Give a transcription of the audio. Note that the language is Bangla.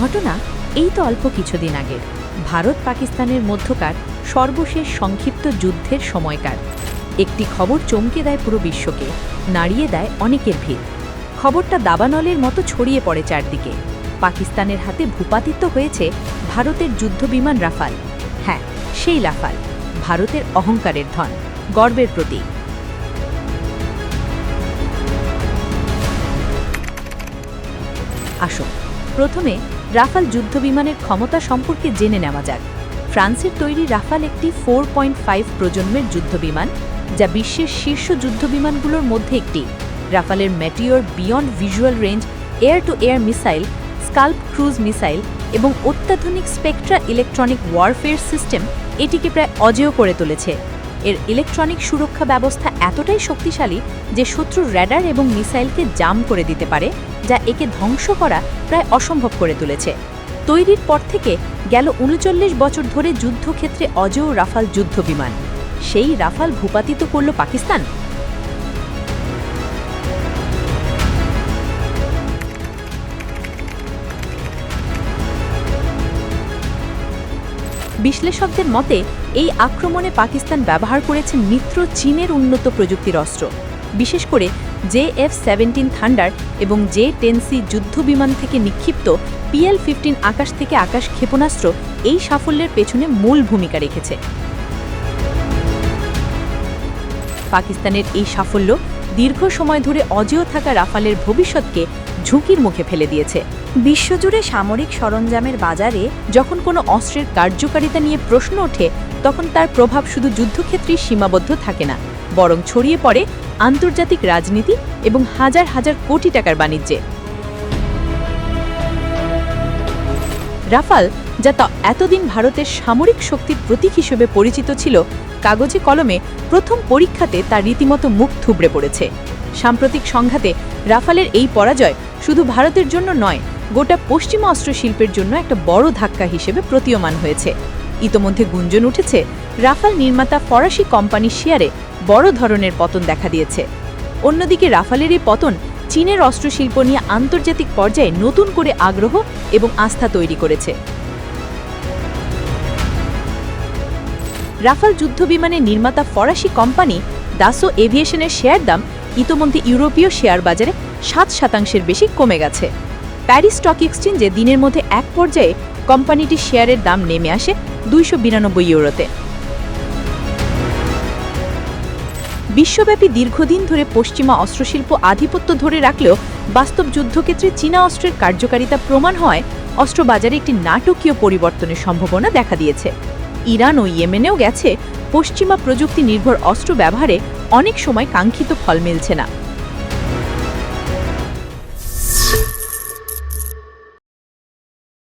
ঘটনা এই তো অল্প কিছুদিন আগের ভারত পাকিস্তানের মধ্যকার সর্বশেষ সংক্ষিপ্ত যুদ্ধের সময়কার। একটি খবর চমকে দেয় পুরো বিশ্বকে, নাড়িয়ে দেয় অনেকের ভিড়। খবরটা দাবানলের মতো ছড়িয়ে পড়ে চারদিকে। পাকিস্তানের হাতে ভূপাতিত হয়েছে ভারতের যুদ্ধবিমান রাফাল। হ্যাঁ, সেই রাফাল, ভারতের অহংকারের ধন, গর্বের প্রতীক। আসুন প্রথমে রাফাল যুদ্ধবিমানের ক্ষমতা সম্পর্কে জেনে নেওয়া যাক। ফ্রান্সের তৈরি রাফাল একটি 4.5 প্রজন্মের যুদ্ধবিমান, যা বিশ্বের শীর্ষ যুদ্ধবিমানগুলোর মধ্যে একটি। রাফালের Meteor beyond visual range, air to air missile, SCALP cruise missile এবং অত্যাধুনিক স্পেকট্রা ইলেকট্রনিক ওয়ারফেয়ার সিস্টেম এটিকে প্রায় অজেয় করে তুলেছে। এর ইলেকট্রনিক সুরক্ষা ব্যবস্থা এতটাই শক্তিশালী যে শত্রুর র্যাডার এবং মিসাইলকে জাম করে দিতে পারে, যা একে ধ্বংস করা প্রায় অসম্ভব করে তুলেছে। তৈরির পর থেকে গেল ৩৯ বছর ধরে যুদ্ধক্ষেত্রে অজেয় রাফাল যুদ্ধবিমান। সেই রাফাল ভূপাতিত করল পাকিস্তান। বিশ্লেষকদের মতে এই আক্রমণে পাকিস্তান ব্যবহার করেছে মিত্র চীনের উন্নত প্রযুক্তির অস্ত্র, বিশেষ করে JF-17 থান্ডার এবং J-10C যুদ্ধবিমান থেকে নিক্ষিপ্ত PL-15 আকাশ থেকে আকাশ ক্ষেপণাস্ত্র এই সাফল্যের পেছনে মূল ভূমিকা রেখেছে। পাকিস্তানের এই সাফল্য দীর্ঘ সময় ধরে অজেয় থাকা রাফালের ভবিষ্যৎকে ঝুঁকির মুখে ফেলে দিয়েছে। বিশ্বজুড়ে সামরিক সরঞ্জামের বাজারে যখন কোনো অস্ত্রের কার্যকারিতা নিয়ে প্রশ্ন ওঠে, তখন তার প্রভাব শুধু যুদ্ধক্ষেত্রেই সীমাবদ্ধ থাকে না, বরং ছড়িয়ে পড়ে আন্তর্জাতিক রাজনীতি এবং হাজার হাজার কোটি টাকার বাণিজ্যে। রাফাল, যা এতদিন ভারতের সামরিক শক্তির প্রতীক হিসেবে পরিচিত ছিল, কাগজে কলমে প্রথম পরীক্ষাতে তা রীতিমতো মুখ থুবড়ে পড়েছে। সাম্প্রতিক সংঘাতে রাফালের এই পরাজয় শুধু ভারতের জন্য নয়, গোটা পশ্চিমা অস্ত্র শিল্পের জন্য একটা বড় ধাক্কা হিসেবে প্রতীয়মান হয়েছে। ইতোমধ্যে গুঞ্জন উঠেছে রাফাল নির্মাতা ফরাসি কোম্পানির শেয়ারে বড় ধরনের পতন দেখা দিয়েছে। অন্যদিকে রাফালের এই পতন চীনের অস্ত্রশিল্প নিয়ে আন্তর্জাতিক পর্যায়ে নতুন করে আগ্রহ এবং আস্থা তৈরি করেছে। রাফাল যুদ্ধবিমানের নির্মাতা ফরাসি কোম্পানি দাসো এভিয়েশনের শেয়ার দাম ইতোমধ্যে ইউরোপীয় শেয়ার বাজারে 7% বেশি কমে গেছে। প্যারিস স্টক এক্সচেঞ্জে দিনের মধ্যে এক পর্যায়ে কোম্পানিটির শেয়ারের দাম নেমে আসে 292 ইউরোতে। বিশ্বব্যাপী দীর্ঘদিন ধরে পশ্চিমা অস্ত্রশিল্প আধিপত্য ধরে রাখলেও বাস্তব যুদ্ধক্ষেত্রে চীনা অস্ত্রের কার্যকারিতা প্রমাণ হয় অস্ত্র বাজারে একটি নাটকীয় পরিবর্তনের সম্ভাবনা দেখা দিয়েছে। ইরান ও ইয়েমেনেও গেছে পশ্চিমা প্রযুক্তি নির্ভর অস্ত্র ব্যবহারে অনেক সময় কাঙ্ক্ষিত ফল মিলছে না।